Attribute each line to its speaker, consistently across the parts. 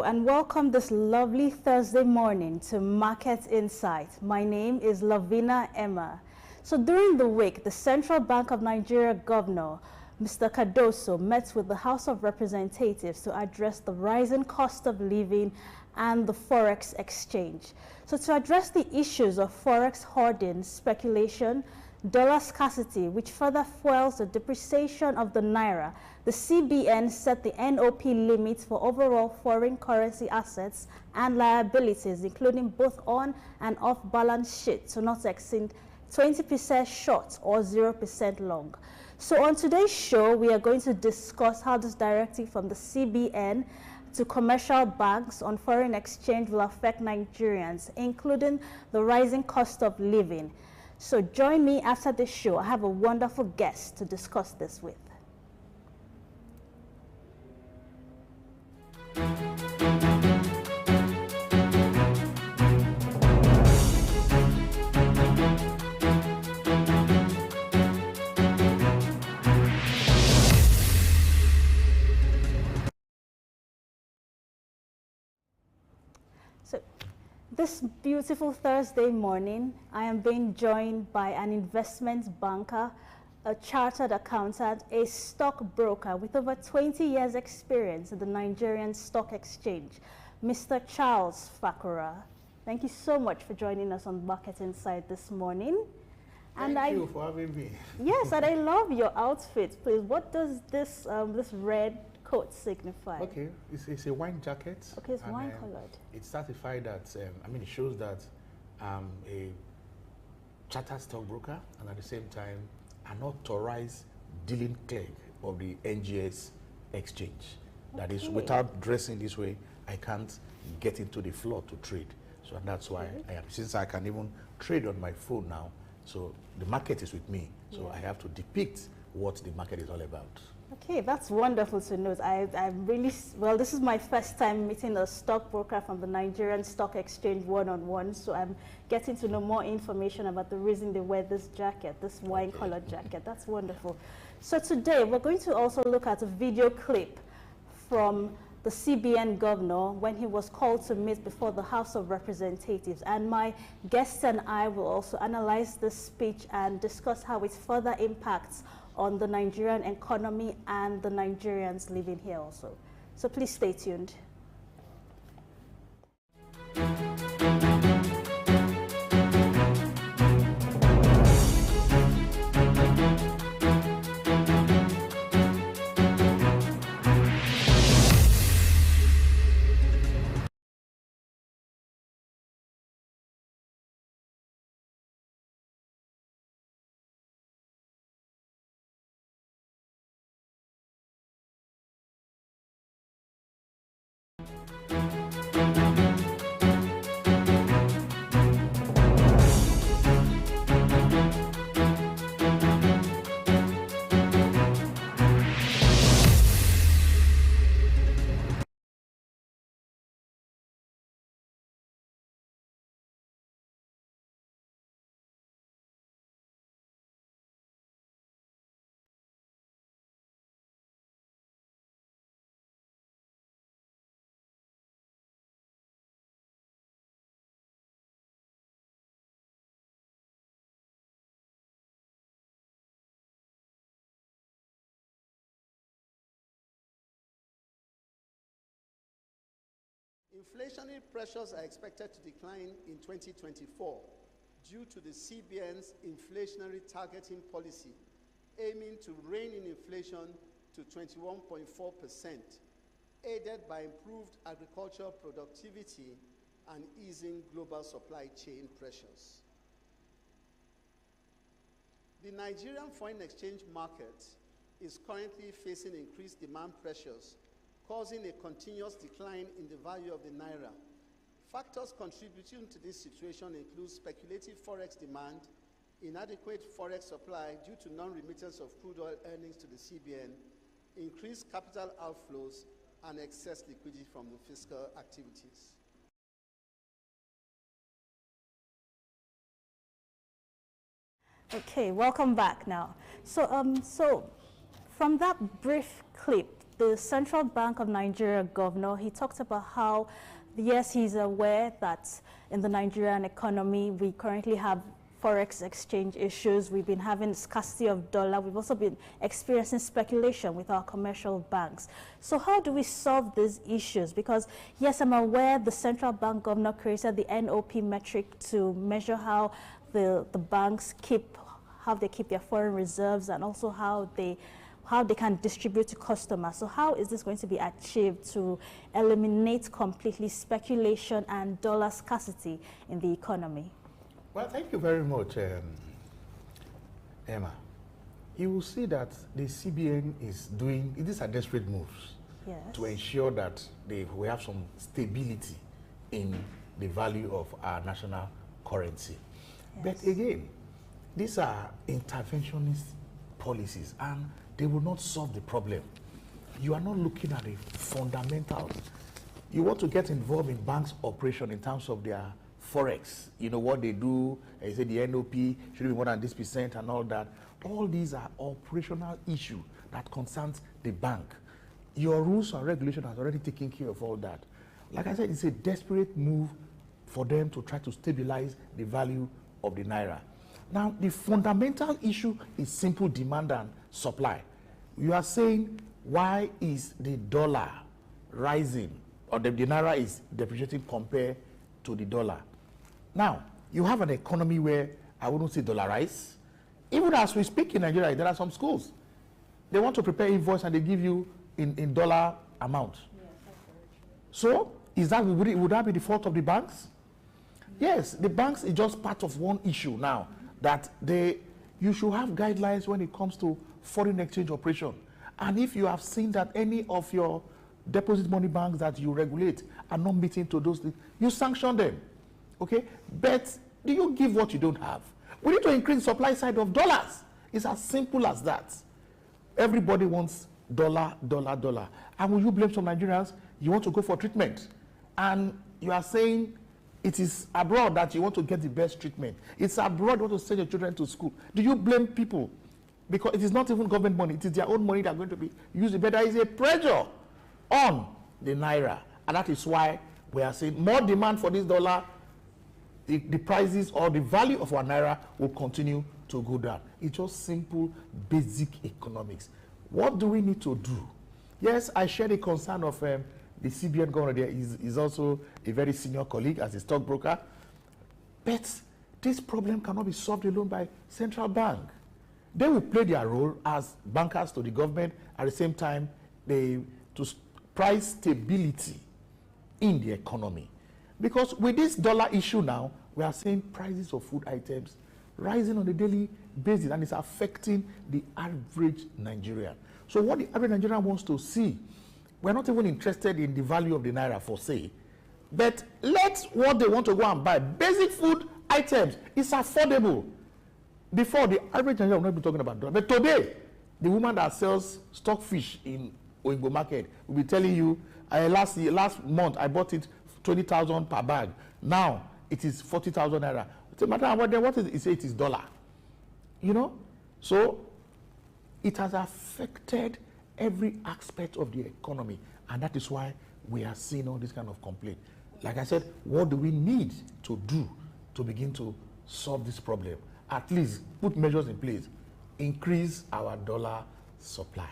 Speaker 1: Hello and welcome this lovely Thursday morning to Market Insight. My name is Lavina Emma. So during the week, the Central Bank of Nigeria Governor, Mr. Cardoso, met with the House of Representatives to address the rising cost of living and the Forex exchange. So to address the issues of Forex hoarding, speculation, dollar scarcity, which further fuels the depreciation of the Naira, the CBN set the NOP limits for overall foreign currency assets and liabilities, including both on and off balance sheet, to not exceed 20% short or 0% long. So on today's show, we are going to discuss how this directive from the CBN to commercial banks on foreign exchange will affect Nigerians, including the rising cost of living. So join me after the show. I have a wonderful guest to discuss this with. So this beautiful Thursday morning, I am being joined by an investment banker, a chartered accountant, a stockbroker with over 20 years experience in the Nigerian Stock Exchange, Mr. Charles Fakura. Thank you so much for joining us on Market Insight this morning.
Speaker 2: Thank you for having me.
Speaker 1: Yes, and I love your outfit. Please, what does this red coat signify?
Speaker 2: Okay, it's a wine jacket.
Speaker 1: Okay, it's wine colored.
Speaker 2: It's certified that, it shows that I'm a chartered stockbroker and at the same time an authorized dealing clerk of the NGS exchange. That is, without dressing this way, I can't get into the floor to trade. So that's why I am, since I can even trade on my phone now, so the market is with me. So I have to depict what the market is all about.
Speaker 1: Okay, that's wonderful to know. I'm really, well, this is my first time meeting a stockbroker from the Nigerian Stock Exchange one-on-one, so I'm getting to know more information about the reason they wear this jacket, this wine-colored jacket. That's wonderful. So today, we're going to also look at a video clip from the CBN governor when he was called to meet before the House of Representatives. And my guests and I will also analyze this speech and discuss how it further impacts on the Nigerian economy and the Nigerians living here also. So please stay tuned.
Speaker 3: Inflationary pressures are expected to decline in 2024 due to the CBN's inflationary targeting policy, aiming to rein in inflation to 21.4%, aided by improved agricultural productivity and easing global supply chain pressures. The Nigerian foreign exchange market is currently facing increased demand pressures, causing a continuous decline in the value of the Naira. Factors contributing to this situation include speculative Forex demand, inadequate Forex supply due to non-remittance of crude oil earnings to the CBN, increased capital outflows, and excess liquidity from the fiscal activities.
Speaker 1: Okay, welcome back now. So, so from that brief clip, the Central Bank of Nigeria governor, he talked about how, yes, he's aware that in the Nigerian economy, we currently have forex exchange issues. We've been having scarcity of dollar. We've also been experiencing speculation with our commercial banks. So how do we solve these issues? Because yes, I'm aware the central bank governor created the NOP metric to measure how the banks keep their foreign reserves, and also how they can distribute to customers. So how is this going to be achieved to eliminate completely speculation and dollar scarcity in the economy?
Speaker 2: Well, thank you very much, Emma. You will see that the CBN is doing, these are desperate moves,
Speaker 1: yes,
Speaker 2: to ensure that we have some stability in the value of our national currency. Yes. But again, these are interventionist policies, and they will not solve the problem. You are not looking at the fundamentals. You want to get involved in banks' operation in terms of their forex, you know what they do, you say the NOP should be more than this percent and all that. All these are operational issues that concerns the bank. Your rules and regulation has already taken care of all that. Like I said, it's a desperate move for them to try to stabilize the value of the naira. Now, the fundamental issue is simple demand and supply. You are saying, why is the dollar rising, or the naira is depreciating compared to the dollar? Now, you have an economy where I wouldn't say dollarize. Even as we speak in Nigeria, there are some schools. They want to prepare invoice and they give you in dollar amount. Yes, that's very true. So, would that be the fault of the banks? Yes, the banks is just part of one issue now, that you should have guidelines when it comes to foreign exchange operation. And if you have seen that any of your deposit money banks that you regulate are not meeting to those things, you sanction them. Okay? But do you give what you don't have? We need to increase the supply side of dollars. It's as simple as that. Everybody wants dollar, dollar, dollar. And will you blame some Nigerians? You want to go for treatment. And you are saying it is abroad that you want to get the best treatment. It's abroad you want to send your children to school. Do you blame people? Because it is not even government money. It is their own money that are going to be used. But there is a pressure on the naira. And that is why we are saying more demand for this dollar, the prices or the value of our naira will continue to go down. It's just simple, basic economics. What do we need to do? Yes, I share the concern of the CBN governor there. He's also a very senior colleague as a stockbroker. But this problem cannot be solved alone by central bank. They will play their role as bankers to the government. At the same time, to price stability in the economy. Because with this dollar issue now, we are seeing prices of food items rising on a daily basis, and it's affecting the average Nigerian. So what the average Nigerian wants to see, we're not even interested in the value of the naira for say, but let what they want to go and buy, basic food items, is affordable. Before, the average Nigerian will not be talking about dollar. But today, the woman that sells stockfish in Oingbo market will be telling you, last month I bought it 20,000 per bag. Now it is 40,000 naira. It's a matter of what is it? He says it is dollar. You know? So it has affected every aspect of the economy, and that is why we are seeing all this kind of complaint. Like I said, what do we need to do to begin to solve this problem? At least put measures in place. Increase our dollar supply.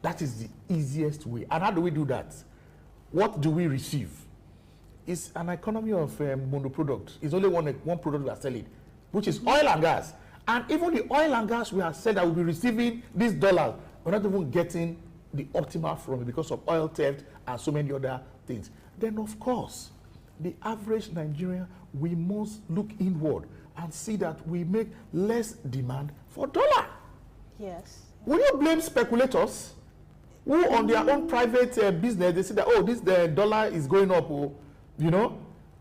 Speaker 2: That is the easiest way. And how do we do that? What do we receive? It's an economy of monoproduct. It's only one product we are selling, which is oil and gas. And even the oil and gas we are saying that we'll be receiving these dollars, we're not even getting the optimal from it because of oil theft and so many other things. Then, of course, the average Nigerian, we must look inward and see that we make less demand for dollar.
Speaker 1: Yes.
Speaker 2: Will you blame speculators who on their own private business, they say that, oh, the dollar is going up, oh, you know,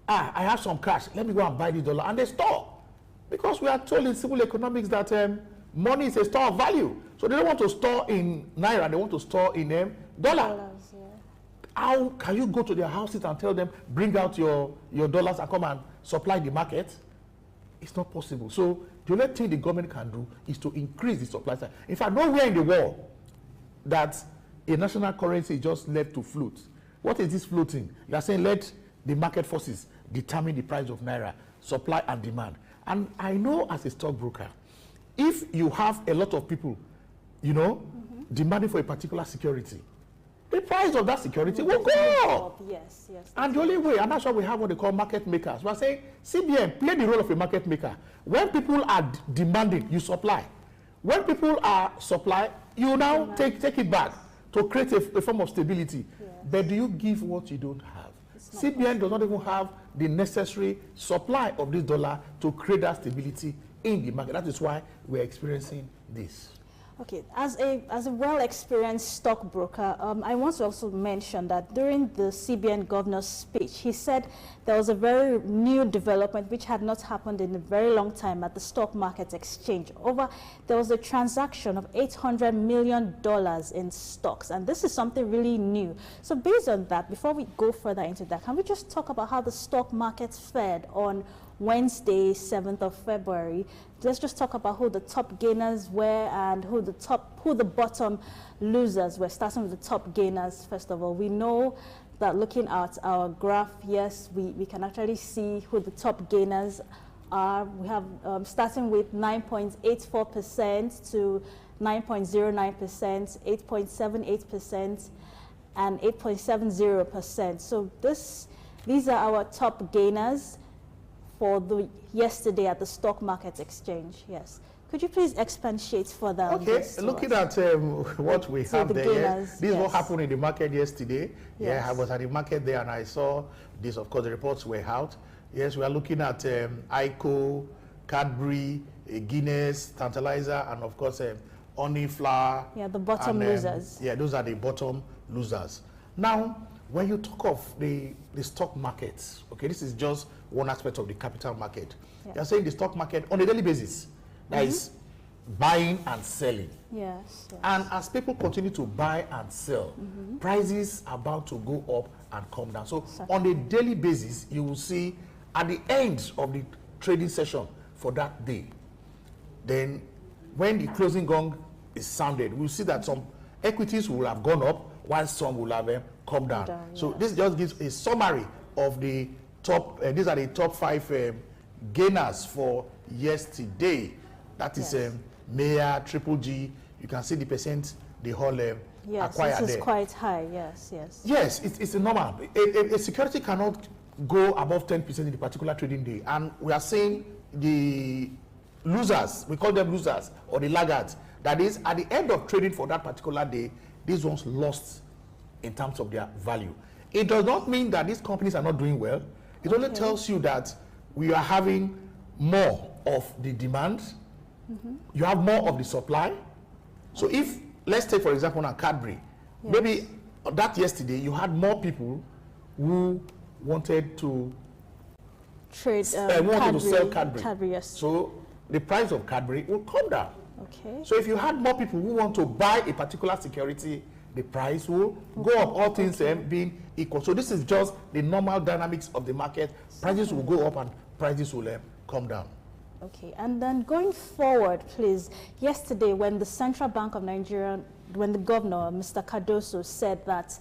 Speaker 2: I have some cash, let me go and buy this dollar, and they store. Because we are told in civil economics that money is a store of value. So they don't want to store in naira, they want to store in dollar.
Speaker 1: Dollars, yeah.
Speaker 2: How can you go to their houses and tell them, bring out your dollars and come and supply the market? It's not possible. So the only thing the government can do is to increase the supply side. In fact, nowhere in the world that a national currency is just left to float. What is this floating? You are saying let the market forces determine the price of naira, supply and demand. And I know as a stockbroker, if you have a lot of people, you know, demanding for a particular security, the price of that security will go up.
Speaker 1: Yes, yes.
Speaker 2: And the only way, and that's why we have what they call market makers. We are saying CBN play the role of a market maker. When people are demanding, you supply. When people are supply, you now take it back to create a form of stability.
Speaker 1: Yes.
Speaker 2: But do you give what you don't have? CBN does not even have the necessary supply of this dollar to create that stability in the market. That is why we're experiencing this.
Speaker 1: Okay, as a well-experienced stockbroker, I want to also mention that during the CBN governor's speech, he said there was a very new development which had not happened in a very long time at the stock market exchange. There was a transaction of $800 million in stocks, and this is something really new. So based on that, before we go further into that, can we just talk about how the stock market fared on Wednesday, 7th of February? Let's just talk about who the top gainers were and who the bottom losers were, starting with the top gainers. First of all, we know that looking at our graph, yes, we can actually see who the top gainers are. We have starting with 9.84% to 9.09%, 8.78%, and 8.70%. So these are our top gainers for the yesterday at the stock market exchange. Yes. Could you please expatiate further on this?
Speaker 2: Okay, looking at what we have there,
Speaker 1: gainers,
Speaker 2: this is what happened in the market yesterday.
Speaker 1: Yes.
Speaker 2: Yeah, I was at the market there and I saw this. Of course, the reports were out. Yes, we are looking at ICO, Cadbury, Guinness, Tantalizer, and of course, Honey Flour.
Speaker 1: Yeah, the bottom losers.
Speaker 2: Yeah, those are the bottom losers. Now, when you talk of the stock markets, okay, this is just one aspect of the capital market. Yeah. You're saying the stock market on a daily basis, that is buying and selling.
Speaker 1: Yes, yes.
Speaker 2: And as people continue to buy and sell, prices are about to go up and come down. So on a daily basis, you will see at the end of the trading session for that day, then when the closing gong is sounded, we'll see that some equities will have gone up while some will have come down. So this just gives a summary of the top, these are the top 5 gainers for yesterday. That is Maya, Triple G. You can see the percent they all acquired
Speaker 1: this is
Speaker 2: there.
Speaker 1: Quite high, yes, yes.
Speaker 2: Yes, it's a normal. A security cannot go above 10% in a particular trading day. And we are seeing the losers, we call them losers, or the laggards. That is, at the end of trading for that particular day, these ones lost in terms of their value. It does not mean that these companies are not doing well. It only tells you that we are having more of the demand, you have more of the supply. So if, let's take for example now Cadbury, maybe that yesterday you had more people who wanted to
Speaker 1: trade
Speaker 2: sell Cadbury.
Speaker 1: Yes.
Speaker 2: So the price of Cadbury will come down.
Speaker 1: Okay.
Speaker 2: So if you had more people who want to buy a particular security, the price will go up, all things being equal. So this is just the normal dynamics of the market. Prices will go up and prices will come down.
Speaker 1: Okay, and then going forward, please, yesterday when the Central Bank of Nigeria, when the governor, Mr. Cardoso, said that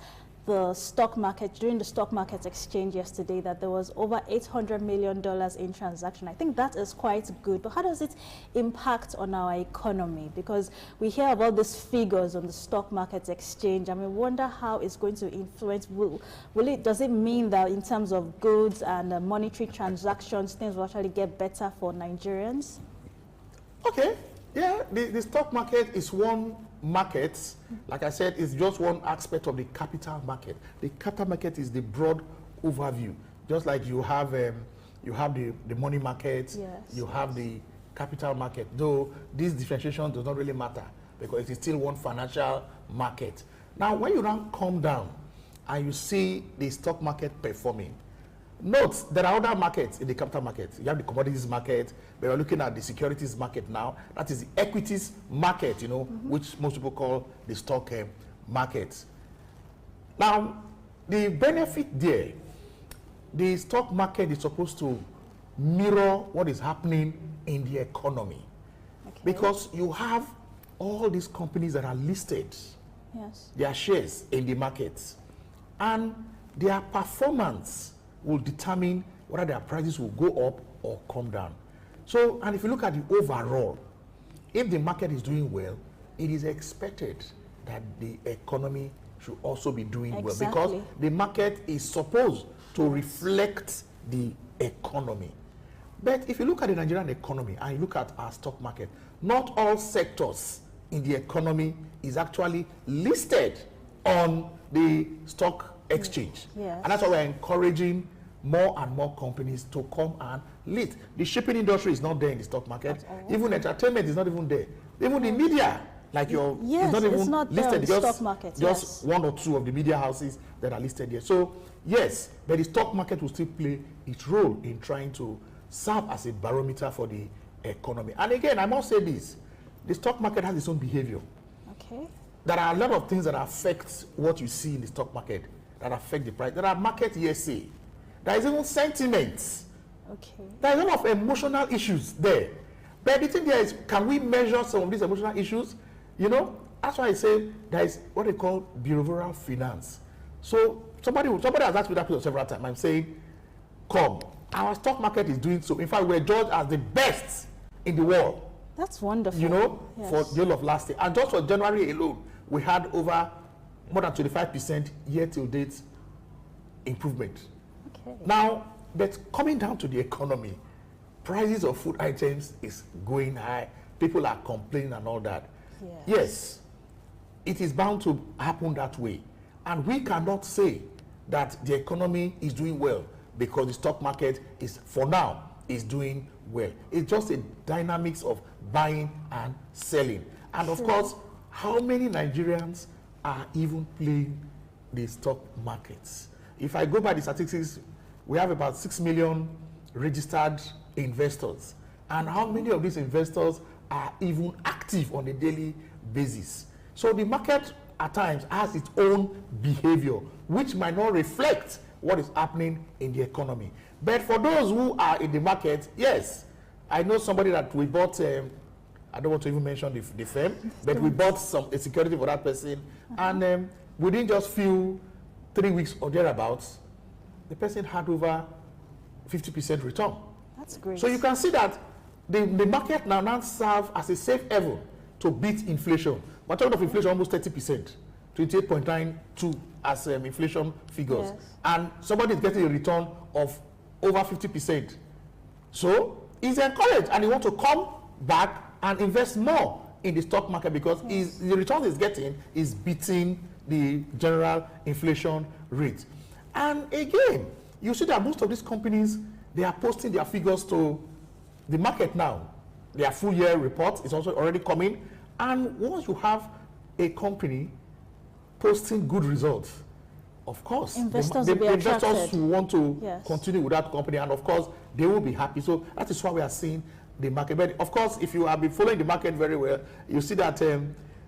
Speaker 1: the stock market, during the stock market exchange yesterday, that there was over $800 million in transaction. I think that is quite good, but how does it impact on our economy? Because we hear about these figures on the stock market exchange, and we wonder how it's going to influence. Does it mean that in terms of goods and monetary transactions, things will actually get better for Nigerians?
Speaker 2: Okay, yeah, the stock market is one market. Like I said, it's just one aspect of the capital market. The capital market is the broad overview. Just like you have the money market, you have the capital market. Though this differentiation does not really matter because it is still one financial market. Now, when you now come down and you see the stock market performing, note there are other markets in the capital market. You have the commodities market. We are looking at the securities market now. That is the equities market, which most people call the stock market. Now, the benefit there, the stock market is supposed to mirror what is happening in the economy. Because you have all these companies that are listed their shares in the markets. And their performance will determine whether their prices will go up or come down. So, and if you look at the overall, if the market is doing well, it is expected that the economy should also be doing well, because the market is supposed to reflect the economy. But if you look at the Nigerian economy and you look at our stock market, not all sectors in the economy is actually listed on the stock exchange. And that's why we're encouraging more and more companies to come and list. The shipping industry is not there in the stock market. Even entertainment is not even there. Even the media, like your, is not even listed. Just, stock market, just one or two of the media houses that are listed here. So yes, but the stock market will still play its role in trying to serve as a barometer for the economy. And again, I must say this, the stock market has its own behavior. There are a lot of things that affect what you see in the stock market, that affect the price. There are market hearsay. There is even sentiments. There is a lot of emotional issues there. But the thing there is, can we measure some of these emotional issues? You know, that's why I say there is what they call behavioral finance. So somebody has asked me that question several times. I'm saying, come, our stock market is doing so. In fact, we're judged as the best in the world.
Speaker 1: That's wonderful.
Speaker 2: You know, for the whole of last year. And just for January alone, we had over more than 25% year-to-date improvement. Now, but coming down to the economy, prices of food items is going high. People are complaining and all that. Yes, it is bound to happen that way. And we cannot say that the economy is doing well because the stock market is, for now, is doing well. It's just a dynamics of buying and selling. And of course, how many Nigerians are even playing the stock markets? If I go by the statistics, we have about 6 million registered investors. And how many of these investors are even active on a daily basis? So the market at times has its own behavior, which might not reflect what is happening in the economy. But for those who are in the market, yes, I know somebody that we bought, I don't want to even mention the firm, but we bought a security for that person, and within just 3 weeks or thereabouts, the person had over 50% return.
Speaker 1: That's great.
Speaker 2: So you can see that the market now serves as a safe haven to beat inflation. We're talking of inflation almost 30%, 28.92 as inflation figures. And somebody is getting a return of over 50%. So he's encouraged and he wants to come back and invest more in the stock market because the return he's getting is beating the general inflation rate. And again, you see that most of these companies, they are posting their figures to the market now. Their full year report is also already coming. And once you have a company posting good results, of course,
Speaker 1: investors
Speaker 2: who want to continue with that company, and of course, they will be happy. So that is why we are seeing the market. But of course, if you have been following the market very well, you see that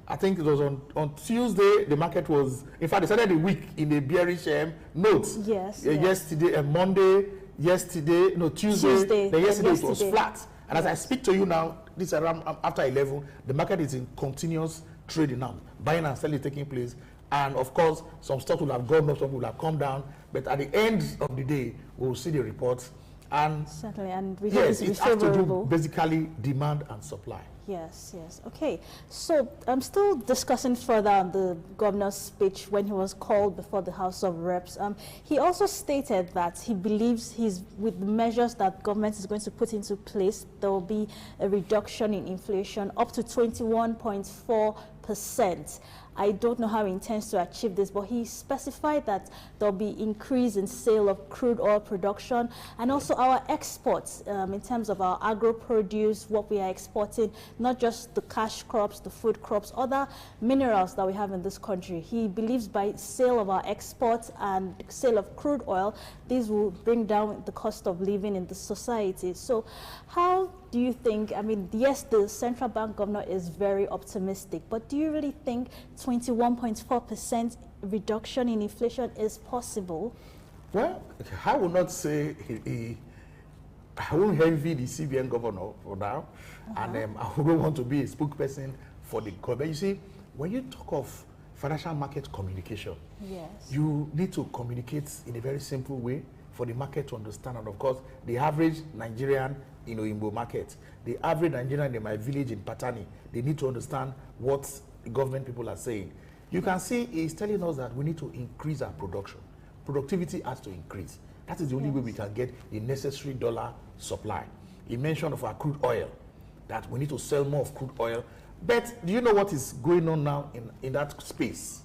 Speaker 2: I think it was on Tuesday, the market was, in fact, they started the week in a bearish note. Yesterday, Monday, yesterday, no, Tuesday, yesterday it was flat. And as I speak to you now, this around after 11, the market is in continuous trading now. Buying and selling taking place. And of course, some stocks will have gone up, some will have come down. But at the end of the day, we will see the reports. And
Speaker 1: certainly, and we
Speaker 2: yes, it has to do basically demand and supply.
Speaker 1: Yes. Okay. So I'm still discussing further on the governor's speech when he was called before the House of Reps. He also stated that he believes with the measures that government is going to put into place, there will be a reduction in inflation up to 21.4%. I don't know how he intends to achieve this, but he specified that there'll be increase in sale of crude oil production and also our exports in terms of our agro produce, what we are exporting, not just the cash crops, the food crops, other minerals that we have in this country. He believes by sale of our exports and sale of crude oil, these will bring down the cost of living in the society. So how do you think, I mean, yes, the central bank governor is very optimistic, but do you really think 21.4% reduction in inflation is possible?
Speaker 2: Well, I will not say I won't envy the CBN governor for now, and I wouldn't want to be a spokesperson for the government. You see, when you talk of financial market communication.
Speaker 1: Yes.
Speaker 2: You need to communicate in a very simple way for the market to understand. And of course, the average Nigerian in Oyinbo market, the average Nigerian in my village in Patani, they need to understand what the government people are saying. You can see he's telling us that we need to increase our production. Productivity has to increase. That is the only way we can get the necessary dollar supply. He mentioned of our crude oil, that we need to sell more of crude oil. But do you know what is going on now in that space?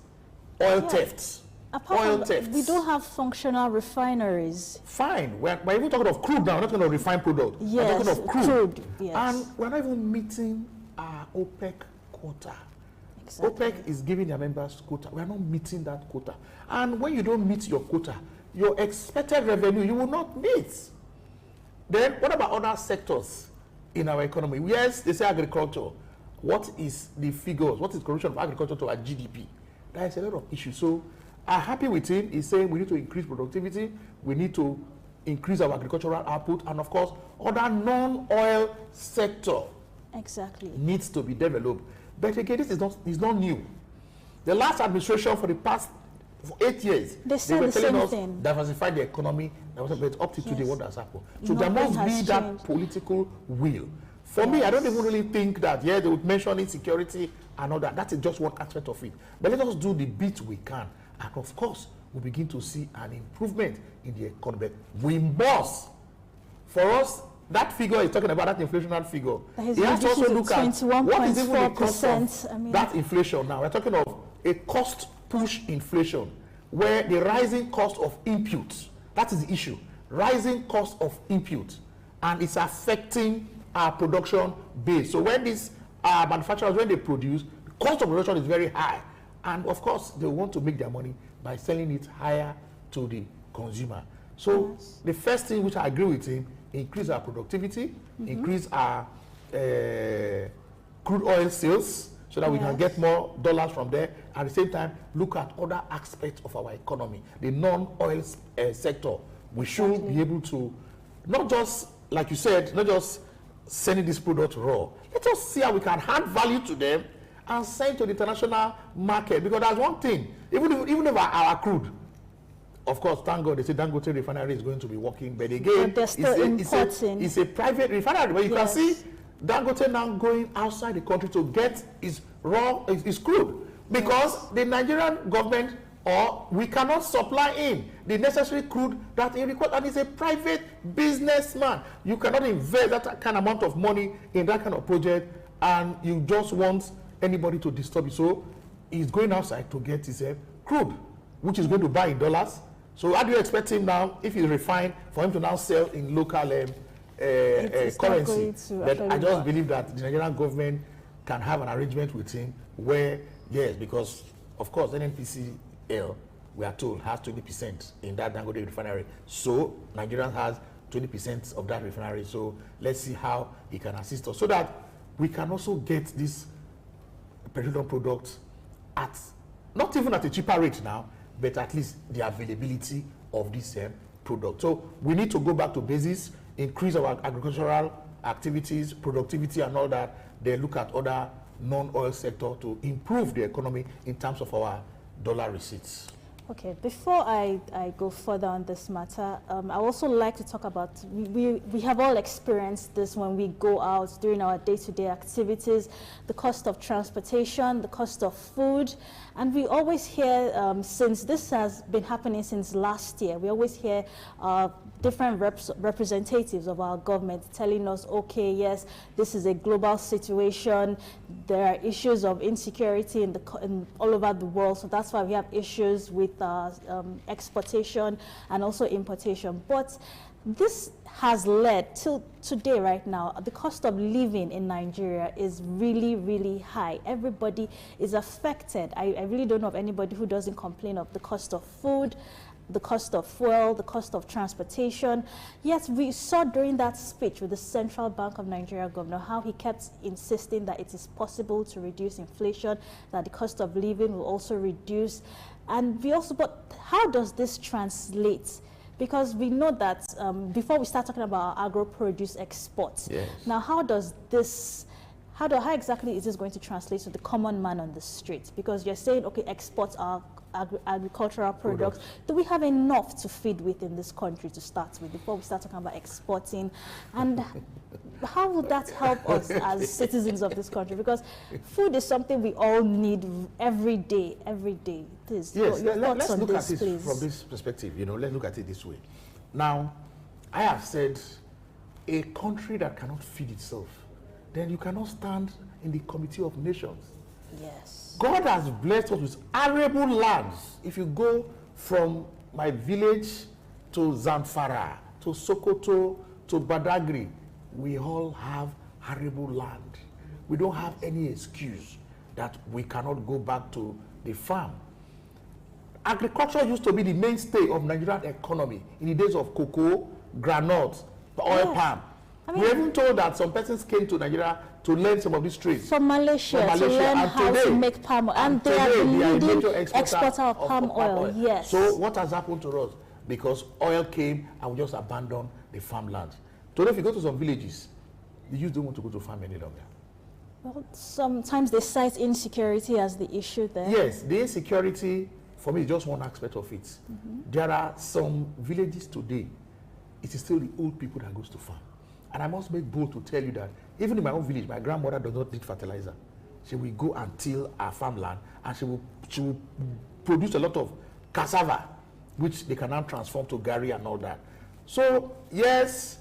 Speaker 2: Oil thefts. Oil thefts.
Speaker 1: We don't have functional refineries.
Speaker 2: Fine. We're even talking of crude now. We're not talking of refined product.
Speaker 1: Yes,
Speaker 2: we're talking of crude.
Speaker 1: Yes.
Speaker 2: And we're not even meeting our OPEC quota.
Speaker 1: Exactly.
Speaker 2: OPEC is giving their members quota. We are not meeting that quota. And when you don't meet your quota, your expected revenue, you will not meet. Then what about other sectors in our economy? Yes, they say agriculture. What is the figures? What is correlation of agriculture to our GDP? There is a lot of issues. So I'm happy with him. He's saying we need to increase productivity. We need to increase our agricultural output. And of course, other non-oil sector needs to be developed. But again, this is not new. The last administration for the past 8 years, they were telling us diversify the economy. But up to today, what has happened? So there must be that political will. For me, I don't even really think that, they would mention insecurity and all that. That is just one aspect of it. But let us do the bit we can. And of course, we'll begin to see an improvement in the economy. We must. For us, that figure is talking about that inflationary figure. He has to also look at what is even the cost of that inflation now. We're talking of a cost push inflation, where the rising cost of inputs, that is the issue. Rising cost of input, and it's affecting our production base. So when these manufacturers, when they produce, the cost of production is very high. And of course, they want to make their money by selling it higher to the consumer. So the first thing which I agree with him, increase our productivity, increase our crude oil sales, so that we can get more dollars from there. At the same time, look at other aspects of our economy, the non-oil sector. We should be able to, not just, like you said, not just sending this product raw. Let us see how we can add value to them and send to the international market. Because that's one thing, even if our crude, of course, thank God, they say Dangote refinery is going to be working, but again, it's a private refinery. But you can see Dangote now going outside the country to get his crude, because the Nigerian government, or we cannot supply in the necessary crude that he requires, and he's a private businessman. You cannot invest that kind of amount of money in that kind of project, and you just want anybody to disturb you. So he's going outside to get his crude, which is going to buy in dollars. So how do you expect him now, if he's refined, for him to now sell in local currency? But I just believe that the Nigerian government can have an arrangement with him where, yes, because of course NNPCL, we are told, has 20% in that Dangote refinery. So Nigerians has 20% of that refinery. So let's see how he can assist us, so that we can also get this petroleum products at, not even at a cheaper rate now, but at least the availability of this product. So we need to go back to basics, increase our agricultural activities, productivity and all that, then look at other non-oil sector to improve the economy in terms of our dollar receipts.
Speaker 1: Okay, before I go further on this matter, I also like to talk about, we have all experienced this when we go out during our day-to-day activities, the cost of transportation, the cost of food, and we always hear, since this has been happening since last year, we always hear different representatives of our government telling us, okay, yes, this is a global situation, there are issues of insecurity in all over the world, so that's why we have issues with exportation and also importation. But this has led to today, right now, the cost of living in Nigeria is really, really high. Everybody is affected. I really don't know of anybody who doesn't complain of the cost of food, the cost of fuel, the cost of transportation. Yes, we saw during that speech with the Central Bank of Nigeria governor how he kept insisting that it is possible to reduce inflation, that the cost of living will also reduce. And we also, but how does this translate? Because we know that before we start talking about agro-produce exports, now how does how exactly is this going to translate to the common man on the street? Because you're saying, okay, exports are agricultural products. Do we have enough to feed with in this country to start with before we start talking about exporting? And how would that help us as citizens of this country? Because food is something we all need every day, Please,
Speaker 2: yes, let's look at it
Speaker 1: please.
Speaker 2: from this perspective. You know, let's look at it this way. Now, I have said a country that cannot feed itself, then you cannot stand in the Committee of Nations.
Speaker 1: Yes.
Speaker 2: God has blessed us with arable lands. If you go from my village to Zamfara, to Sokoto, to Badagry, we all have arable land. We don't have any excuse that we cannot go back to the farm. Agriculture used to be the mainstay of Nigerian economy in the days of cocoa, granite, oil palm. I mean, we're even told that some persons came to Nigeria to learn some of these trades.
Speaker 1: From Malaysia to learn how to make palm oil. And they are the leading exporter of palm oil. Yes.
Speaker 2: So what has happened to us? Because oil came and we just abandoned the farmland. Today, if you go to some villages, the youth don't want to go to farm any longer.
Speaker 1: Well, sometimes they cite insecurity as the issue there.
Speaker 2: Yes, the insecurity, for me, is just one aspect of it. There are some villages today, it is still the old people that goes to farm. And I must make bold to tell you that even in my own village, my grandmother does not need fertilizer. She will go and till our farmland, and she will produce a lot of cassava, which they can now transform to gari and all that. So yes,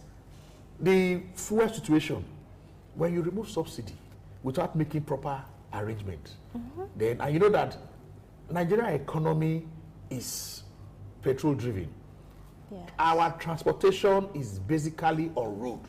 Speaker 2: the fuel situation, when you remove subsidy without making proper arrangement, then, and you know that Nigerian economy is petrol driven.
Speaker 1: Yes.
Speaker 2: Our transportation is basically on road.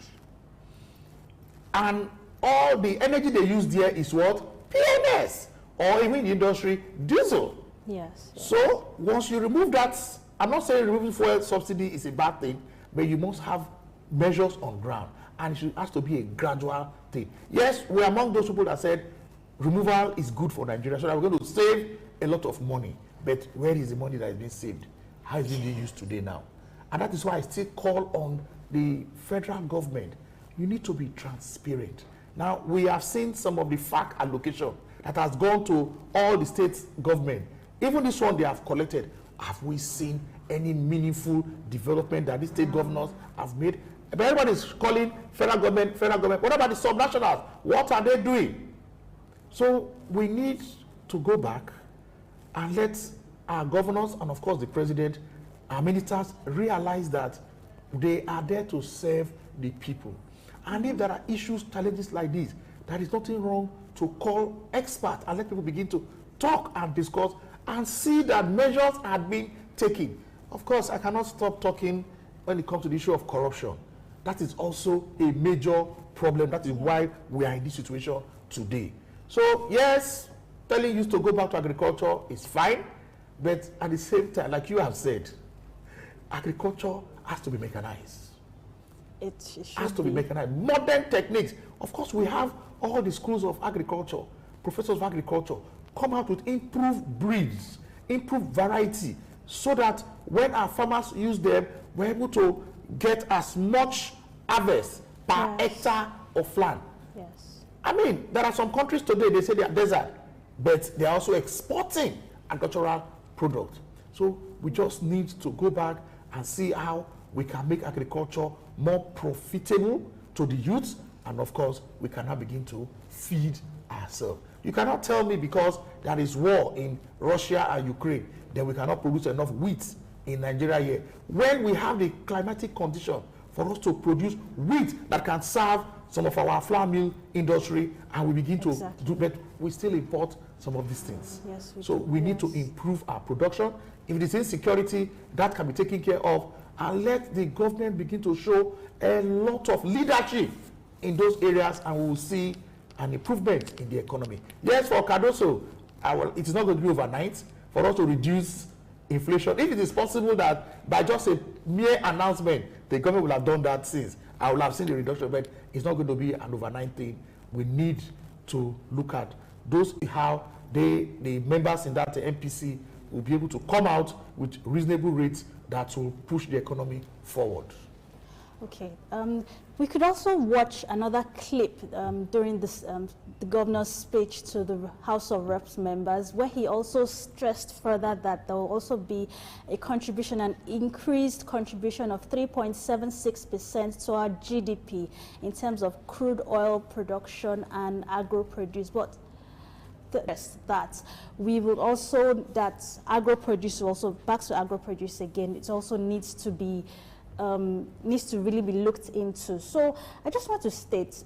Speaker 2: And all the energy they use there is what? PMS, or even in the industry, diesel.
Speaker 1: Yes.
Speaker 2: So once you remove that, I'm not saying removing fuel subsidy is a bad thing, but you must have measures on ground. And it has to be a gradual thing. Yes, we're among those people that said removal is good for Nigeria, so that we're going to save a lot of money. But where is the money that is being saved? How is it being used today now? And that is why I still call on the federal government. You need to be transparent. Now, we have seen some of the FAC allocation that has gone to all the state government. Even this one they have collected. Have we seen any meaningful development that these state governors have made? But everybody is calling federal government, federal government. What about the subnationals? What are they doing? So we need to go back and let our governors and, of course, the president, our ministers realize that they are there to serve the people. And if there are issues, challenges like this, there is nothing wrong to call experts and let people begin to talk and discuss and see that measures are being taken. Of course, I cannot stop talking when it comes to the issue of corruption. That is also a major problem. That is why we are in this situation today. So, yes, telling you to go back to agriculture is fine, but at the same time, like you have said, agriculture has to be mechanized.
Speaker 1: It
Speaker 2: has to be mechanized. Modern techniques. Of course, we have all the schools of agriculture, professors of agriculture, come out with improved breeds, improved variety, so that when our farmers use them, we're able to get as much harvest per hectare of land.
Speaker 1: Yes.
Speaker 2: I mean, there are some countries today, they say they are desert, but they are also exporting agricultural products. So we just need to go back and see how we can make agriculture more profitable to the youth, and of course, we can now begin to feed ourselves. You cannot tell me because there is war in Russia and Ukraine, then we cannot produce enough wheat in Nigeria here. When we have the climatic condition for us to produce wheat that can serve some of our flour mill industry, and we begin to do, but we still import some of these things.
Speaker 1: Yes,
Speaker 2: so we need to improve our production. If it is insecurity, that can be taken care of, and let the government begin to show a lot of leadership in those areas, and we will see an improvement in the economy. Yes, for Cardoso, it is not going to be overnight for us to reduce inflation. If it is possible that by just a mere announcement, the government will have done that since, I will have seen the reduction, but it's not going to be an overnight thing. We need to look at those, how the members in that MPC will be able to come out with reasonable rates that will push the economy forward.
Speaker 1: Okay. We could also watch another clip during this the governor's speech to the House of Reps members, where he also stressed further that there will also be a contribution, an increased contribution of 3.76% to our GDP in terms of crude oil production and agro-produce. But that we will also, that agro-produce also, back to agro-produce again, it also needs to be needs to really be looked into. So I just want to state,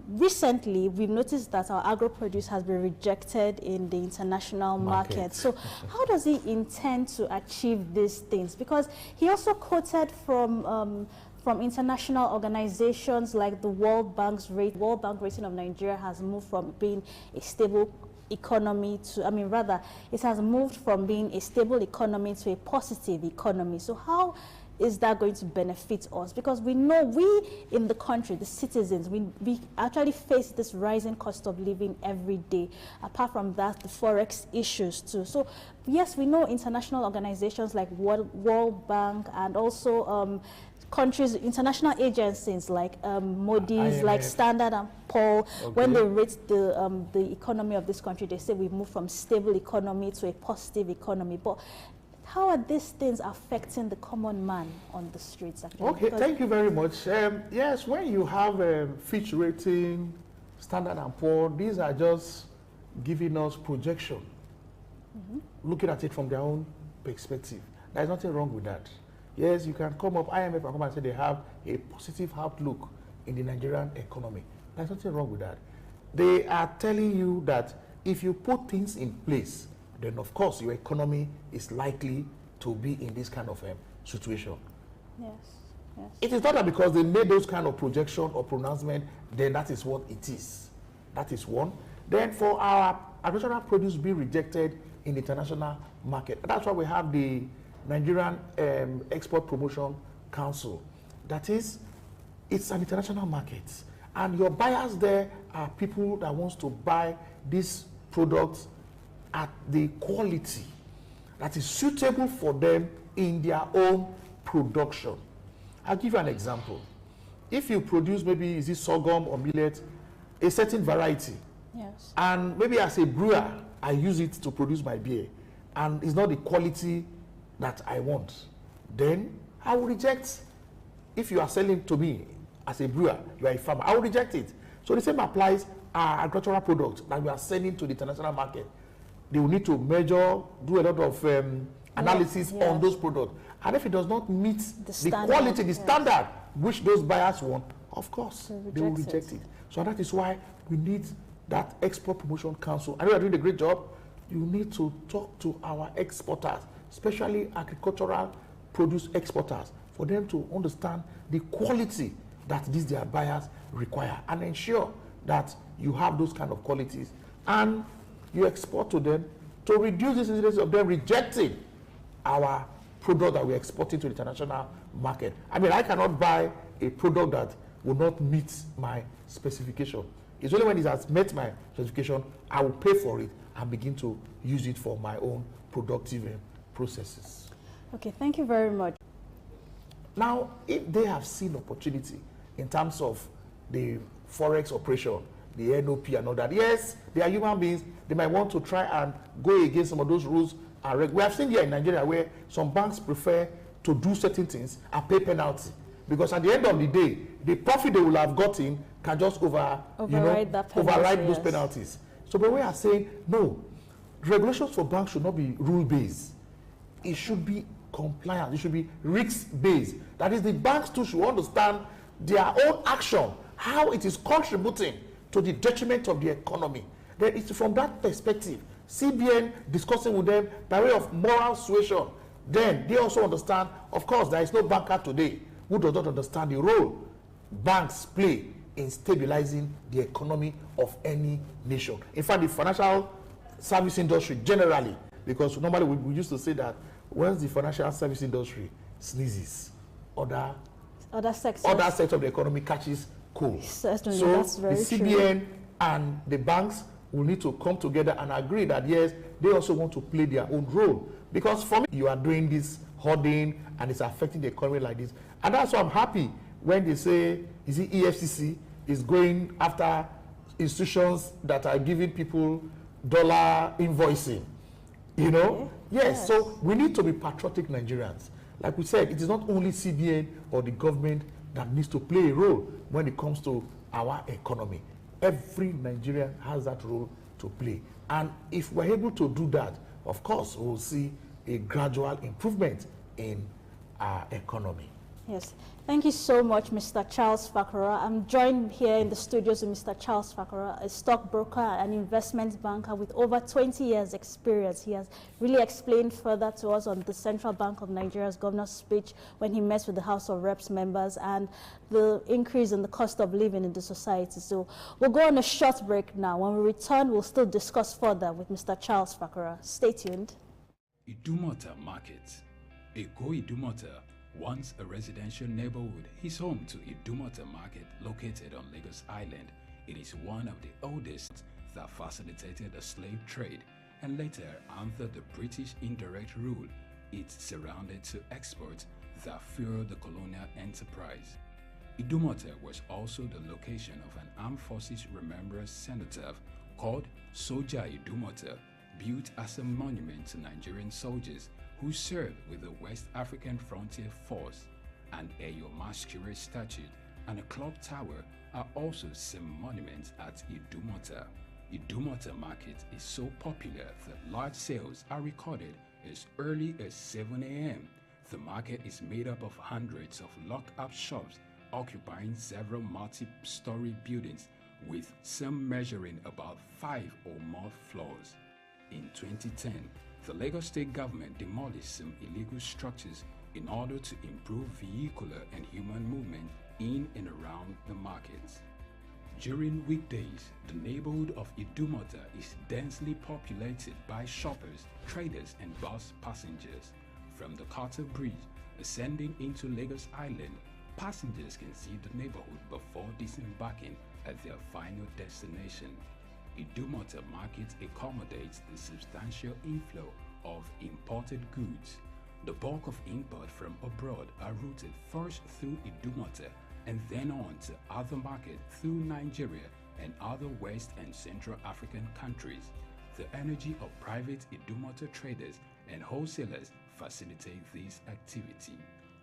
Speaker 1: recently we've noticed that our agro-produce has been rejected in the international market. So how does he intend to achieve these things? Because he also quoted from international organizations like the World Bank rating of Nigeria has moved from being a stable economy to, it has moved from being a stable economy to a positive economy. So how is that going to benefit us? Because we know we in the country, the citizens, we actually face this rising cost of living every day. Apart from that, the forex issues too. So yes, we know international organizations like World Bank and also countries, international agencies like Moody's, like Standard & Poor's, when they rate the economy of this country, they say we've moved from stable economy to a positive economy. But how are these things affecting the common man on the streets? Actually?
Speaker 2: Okay, thank you very much. Yes, when you have Fitch rating, Standard & Poor's, these are just giving us projection, looking at it from their own perspective. There's nothing wrong with that. Yes, you can come up, IMF can come and say they have a positive outlook in the Nigerian economy. There's nothing wrong with that. They are telling you that if you put things in place, then of course your economy is likely to be in this kind of situation.
Speaker 1: Yes, yes.
Speaker 2: It is not that because they made those kind of projection or pronouncement, then that is what it is. That is one. Then for our agricultural produce being rejected in the international market, that's why we have the Nigerian Export Promotion Council. That is, it's an international market. And your buyers there are people that wants to buy these products at the quality that is suitable for them in their own production. I'll give you an example. If you produce maybe is it sorghum or millet, a certain variety,
Speaker 1: yes,
Speaker 2: and maybe as a brewer, I use it to produce my beer, and it's not the quality that I want, then I will reject. If you are selling to me as a brewer, you are a farmer, I will reject it. So the same applies our agricultural products that we are selling to the international market. They will need to measure, do a lot of analysis on those products. And if it does not meet the quality, the standard which those buyers want, of course, they will reject it. So that is why we need that Export Promotion Council. I know you are doing a great job. You need to talk to our exporters, especially agricultural produce exporters, for them to understand the quality that these their buyers require and ensure that you have those kind of qualities and you export to them to reduce this incidence of them rejecting our product that we're exporting to the international market. I mean, I cannot buy a product that will not meet my specification. It's only when it has met my specification, I will pay for it and begin to use it for my own productive processes.
Speaker 1: Okay, thank you very much.
Speaker 2: Now, if they have seen opportunity in terms of the forex operation, the NOP and all that, yes, they are human beings. They might want to try and go against some of those rules and regulations. We have seen here in Nigeria where some banks prefer to do certain things and pay penalty, because at the end of the day, the profit they will have gotten can just override those penalties. So, but we are saying no. Regulations for banks should not be rule-based. It should be compliant. It should be risk-based. That is, the banks too should understand their own action, how it is contributing to the detriment of the economy. Then it's from that perspective, CBN discussing with them by way of moral suasion. Then they also understand, of course, there is no banker today who does not understand the role banks play in stabilizing the economy of any nation. In fact, the financial service industry generally, because normally we used to say that once the financial service industry sneezes, other sectors of the economy catches cold.
Speaker 1: Certainly,
Speaker 2: so
Speaker 1: that's very
Speaker 2: the CBN and the banks will need to come together and agree that yes, they also want to play their own role. Because for me, you are doing this hoarding and it's affecting the economy like this. And that's why I'm happy when they say, is it EFCC is going after institutions that are giving people dollar invoicing, you know?
Speaker 1: Okay.
Speaker 2: Yes, so we need to be patriotic Nigerians. Like we said, it is not only CBN or the government that needs to play a role when it comes to our economy. Every Nigerian has that role to play. And if we're able to do that, of course, we'll see a gradual improvement in our economy.
Speaker 1: Yes, thank you so much, Mr. Charles Fakora. I'm joined here in the studios with Mr. Charles Fakora, a stockbroker and investment banker with over 20 years experience. He has really explained further to us on the Central Bank of Nigeria's governor's speech when he met with the House of Reps members and the increase in the cost of living in the society. So we'll go on a short break now. When we return, we'll still discuss further with Mr. Charles Fakora. Stay tuned.
Speaker 4: Idumota Market. Eko Idumota, once a residential neighborhood, is home to Idumota Market located on Lagos Island. It is one of the oldest that facilitated the slave trade and later under the British indirect rule. It's surrounded to exports that fueled the colonial enterprise. Idumota was also the location of an armed forces remembrance cenotaph called Soja Idumota, built as a monument to Nigerian soldiers who served with the West African Frontier Force. An Eyo Masquerade statue and a clock tower are also some monuments at Idumota. Idumota Market is so popular that large sales are recorded as early as 7 a.m. The market is made up of hundreds of locked-up shops occupying several multi-story buildings, with some measuring about 5 or more floors. In 2010, the Lagos State government demolished some illegal structures in order to improve vehicular and human movement in and around the markets. During weekdays, the neighborhood of Idumota is densely populated by shoppers, traders, and bus passengers. From the Carter Bridge ascending into Lagos Island, passengers can see the neighborhood before disembarking at their final destination. Idumota Market accommodates the substantial inflow of imported goods. The bulk of import from abroad are routed first through Idumota and then on to other markets through Nigeria and other West and Central African countries. The energy of private Idumota traders and wholesalers facilitate this activity,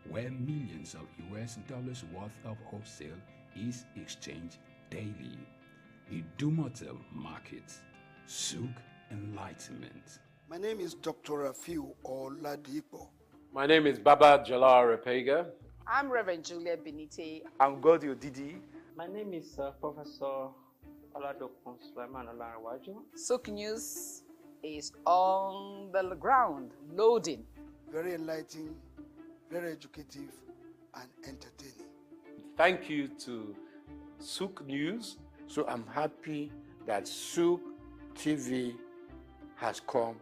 Speaker 4: where millions of US dollars worth of wholesale is exchanged daily. Idumota Market, Souk Enlightenment.
Speaker 5: My name is Dr. Rafiu Oladipo.
Speaker 6: My name is Baba Jalal Repega.
Speaker 7: I'm Reverend Julia Benite.
Speaker 8: I'm Godi Odidi.
Speaker 9: My name is Professor Oladokun Sulaiman Olarawaju.
Speaker 7: Souk News is on the ground, loading.
Speaker 5: Very enlightening, very educative, and entertaining.
Speaker 6: Thank you to Souk News.
Speaker 8: So I'm happy that Souk TV has come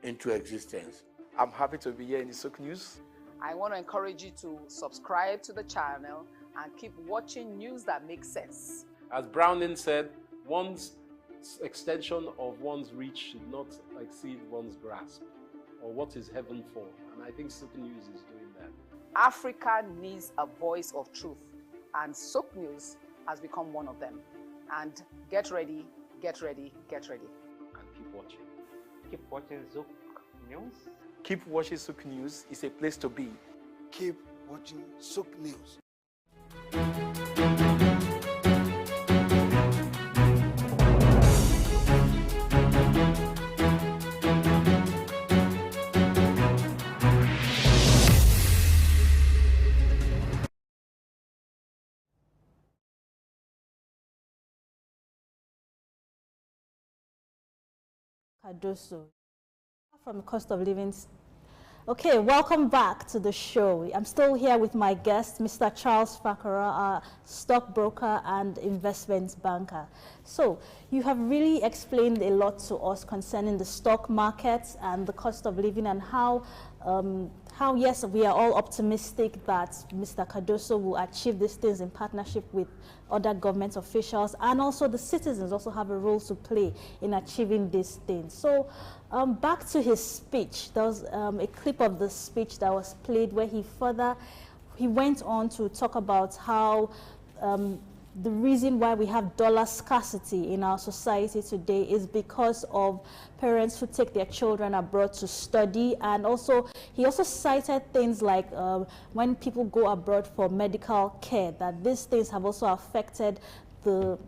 Speaker 8: into existence. I'm happy to be here in the Souk News.
Speaker 7: I want to encourage you to subscribe to the channel and keep watching news that makes sense.
Speaker 6: As Browning said, one's extension of one's reach should not exceed one's grasp, or what is heaven for. And I think Souk News is doing that.
Speaker 7: Africa needs a voice of truth, and Souk News has become one of them. And get ready, get ready, get ready.
Speaker 6: And keep watching.
Speaker 9: Keep watching Souk News.
Speaker 8: Keep watching Souk News. It's a place to be.
Speaker 5: Keep watching Souk News.
Speaker 1: Cardoso, from the cost of living. Okay, welcome back to the show. I'm still here with my guest, Mr. Charles Fakora, a stockbroker and investment banker. So you have really explained a lot to us concerning the stock markets and the cost of living and how yes, we are all optimistic that Mr. Cardoso will achieve these things in partnership with other government officials, and also the citizens also have a role to play in achieving these things. So back to his speech, there was a clip of the speech that was played where he he went on to talk about how the reason why we have dollar scarcity in our society today is because of parents who take their children abroad to study. And also, he also cited things like when people go abroad for medical care, that these things have also affected the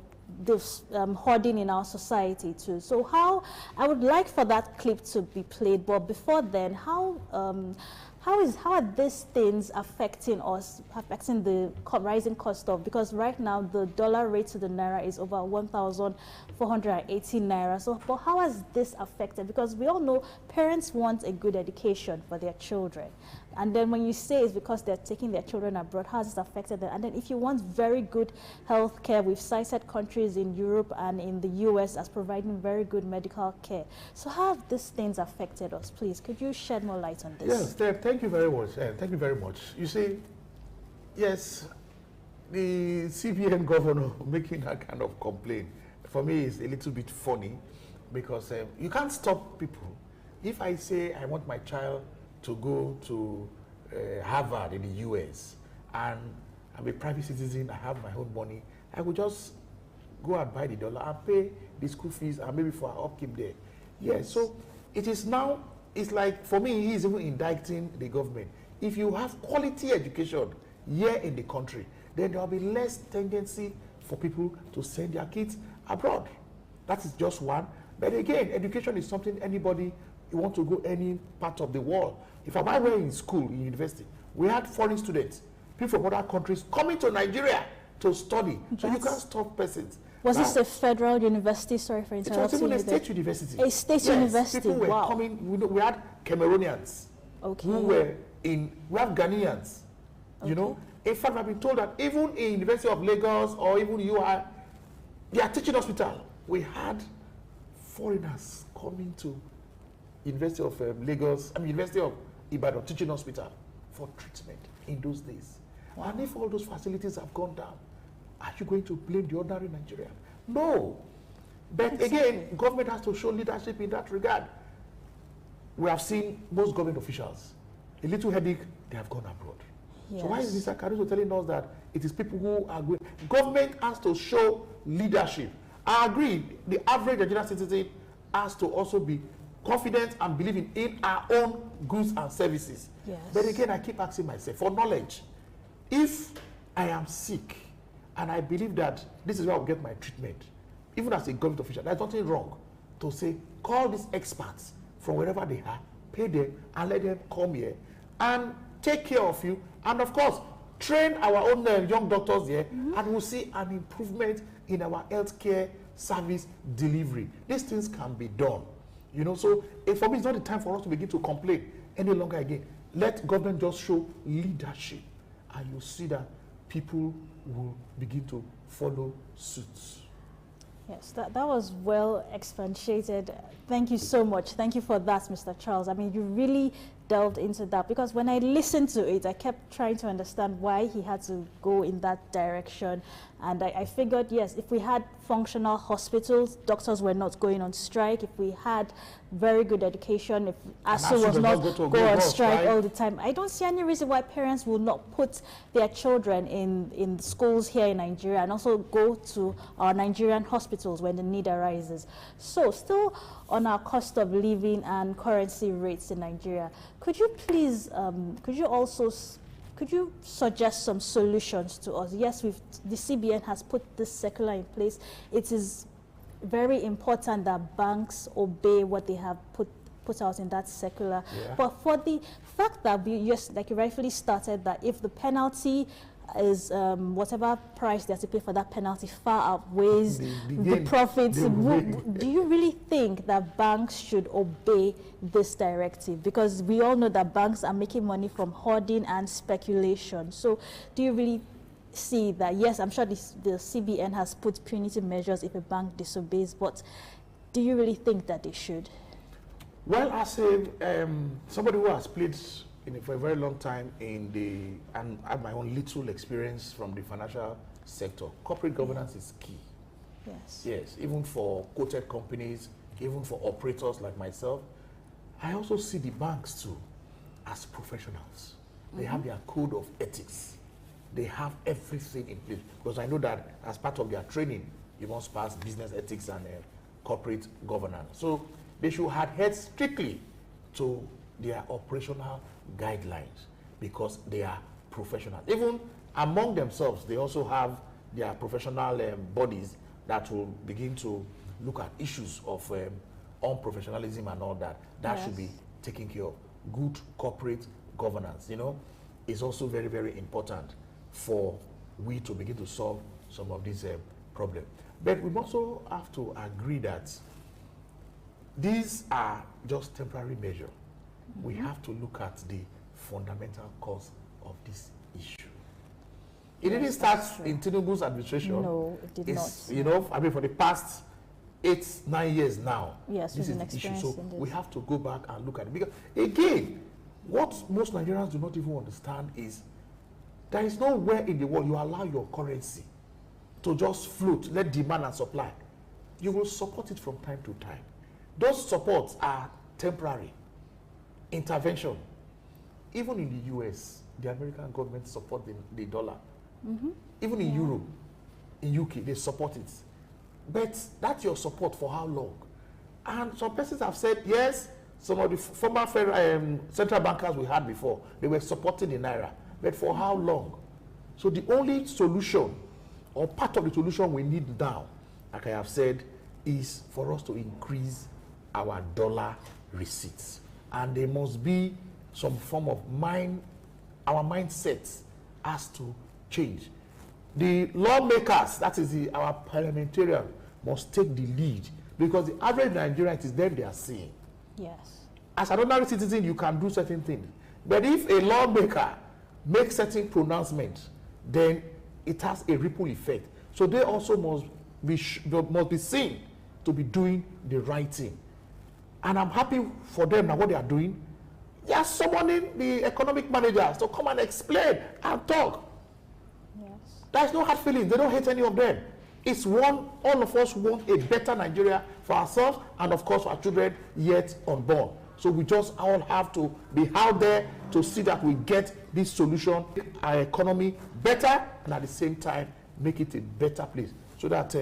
Speaker 1: hoarding in our society too. So how, I would like for that clip to be played, but before then, how are these things affecting us, affecting the rising cost of, because right now the dollar rate to the naira is over 1,480 naira. So, but how has this affected? Because we all know parents want a good education for their children. And then when you say it's because they're taking their children abroad, how has this affected them? And then if you want very good health care, we've cited countries in Europe and in the US as providing very good medical care. So how have these things affected us? Please, could you shed more light on this?
Speaker 2: Yes, thank you very much. Thank you very much. You see, yes, the CBN governor making that kind of complaint, for me, is a little bit funny, because you can't stop people. If I say I want my child to go to Harvard in the US, and I'm a private citizen, I have my own money, I would just go and buy the dollar and pay the school fees and maybe for our upkeep there. Yes, so it is now, it's like, for me, he's even indicting the government. If you have quality education here in the country, then there will be less tendency for people to send their kids abroad. That is just one. But again, education is something anybody, you want to go any part of the world. If I were in school, in university, we had foreign students, people from other countries coming to Nigeria to study. So you can't stop persons.
Speaker 1: Was this a federal university? Sorry for interrupting.
Speaker 2: It was even a state university.
Speaker 1: A state university.
Speaker 2: People were coming. We had Cameroonians.
Speaker 1: Okay.
Speaker 2: Who were in. We have Ghanaians. Okay. You know. In fact, I've been told that even in University of Lagos or even UI, they are teaching hospital. We had foreigners coming to University of Lagos. I mean University of Ibadan teaching hospital for treatment in those days. Wow. And if all those facilities have gone down, are you going to blame the ordinary Nigerian? No. But again, government has to show leadership in that regard. We have seen most government officials, a little headache, they have gone abroad. Yes. So why is Mr. Caruso telling us that it is people who are going? Government has to show leadership. I agree, the average Nigerian citizen has to also be confident and believing in our own goods and services. Yes. But again, I keep asking myself for knowledge. If I am sick and I believe that this is where I'll get my treatment, even as a government official, there's nothing wrong to say, call these experts from wherever they are, pay them and let them come here and take care of you. And of course, train our own young doctors here, and we'll see an improvement in our healthcare service delivery. These things can be done. You know, so for me, it's not the time for us to begin to complain any longer again. Let government just show leadership, and you'll see that people will begin to follow suit.
Speaker 1: Yes, that was well expatiated. Thank you so much. Thank you for that, Mr. Charles. I mean, you really delved into that, because when I listened to it, I kept trying to understand why he had to go in that direction. And I figured, yes, if we had functional hospitals, doctors were not going on strike. If we had very good education, if ASU was not go on strike all the time, I don't see any reason why parents will not put their children in schools here in Nigeria and also go to our Nigerian hospitals when the need arises. So still on our cost of living and currency rates in Nigeria, could you please, could you suggest some solutions to us? Yes, the CBN has put this circular in place. It is very important that banks obey what they have put out in that circular. Yeah. But for the fact that like you rightfully started, that if the penalty is whatever price they have to pay for that penalty far outweighs the profits, do you really think that banks should obey this directive? Because we all know that banks are making money from hoarding and speculation. So do you really see that? Yes, I'm sure the CBN has put punitive measures if a bank disobeys, but do you really think that they should?
Speaker 2: Well, as somebody who has played for a very long time and I have my own little experience from the financial sector, corporate governance is key.
Speaker 1: Yes.
Speaker 2: Yes, even for quoted companies, even for operators like myself. I also see the banks too as professionals. They have their code of ethics. They have everything in place. Because I know that as part of their training, you must pass business ethics and corporate governance. So they should adhere strictly to their operational guidelines because they are professionals. Even among themselves, they also have their professional bodies that will begin to look at issues of unprofessionalism and all that. That should be taken care of. Good corporate governance, you know, is also very, very important for we to begin to solve some of these problems. But we also have to agree that these are just temporary measures. We have to look at the fundamental cause of this issue. It didn't start in Tinubu's administration.
Speaker 1: No, it did not.
Speaker 2: You know, I mean, for the past 8-9 years now,
Speaker 1: yes,
Speaker 2: this is the issue. So we have to go back and look at it. Because, again, what most Nigerians do not even understand is there is nowhere in the world you allow your currency to just float, let demand and supply. You will support it from time to time. Those supports are temporary intervention. Even in the US, the American government support the dollar. Even in Europe, in UK, they support it. But that's your support for how long? And some persons have said, yes, some of the former central bankers we had before, they were supporting the Naira. But for how long? So the only solution, or part of the solution we need now, like I have said, is for us to increase our dollar receipts. And there must be some form of our mindset has to change. The lawmakers, that is our parliamentarians, must take the lead because the average Nigerian is them they are seeing.
Speaker 1: Yes.
Speaker 2: As an ordinary citizen, you can do certain things. But if a lawmaker makes certain pronouncements, then it has a ripple effect. So they also must be seen to be doing the right thing. And I'm happy for them now what they are doing. They are summoning the economic managers to come and explain and talk.
Speaker 1: Yes.
Speaker 2: There's no hard feelings. They don't hate any of them. It's all of us want a better Nigeria for ourselves and of course for our children yet unborn. So we just all have to be out there to see that we get this solution, our economy better, and at the same time make it a better place so that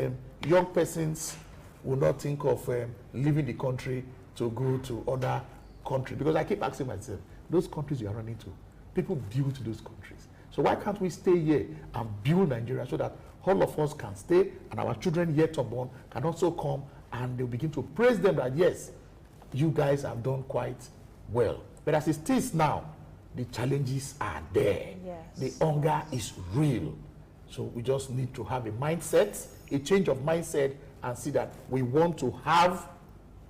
Speaker 2: young persons will not think of leaving the country to go to other countries. Because I keep asking myself, those countries you are running to, people build those countries. So why can't we stay here and build Nigeria so that all of us can stay and our children yet unborn can also come and they'll begin to praise them that yes, you guys have done quite well. But as it is now, the challenges are there.
Speaker 1: Yes.
Speaker 2: The hunger is real. So we just need to have a mindset, a change of mindset, and see that we want to have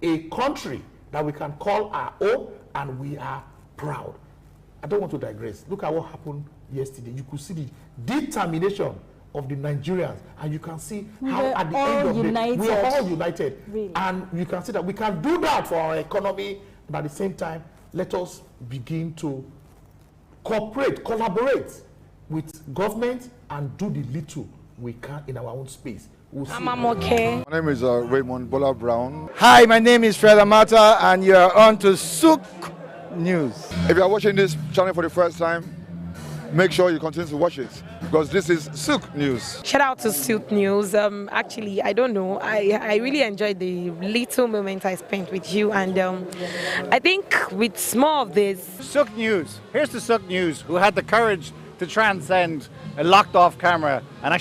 Speaker 2: a country that we can call our own and we are proud. I don't want to digress. Look at what happened yesterday. You could see the determination of the Nigerians, and you can see how at the end of the day, we are all united.
Speaker 1: Really?
Speaker 2: And you can see that we can do that for our economy, but at the same time, let us begin to collaborate with government and do the little we can in our own space. We'll see.
Speaker 10: I'm okay.
Speaker 5: My name is Raymond Bola Brown.
Speaker 10: Hi, my name is Fred Amata, and you are on to Souk News.
Speaker 5: If you are watching this channel for the first time, make sure you continue to watch it because this is Souk News.
Speaker 10: Shout out to Souk News. Actually, I don't know. I really enjoyed the little moment I spent with you, and I think with more of this.
Speaker 11: Souk News. Here's the Souk News who had the courage to transcend a locked off camera and actually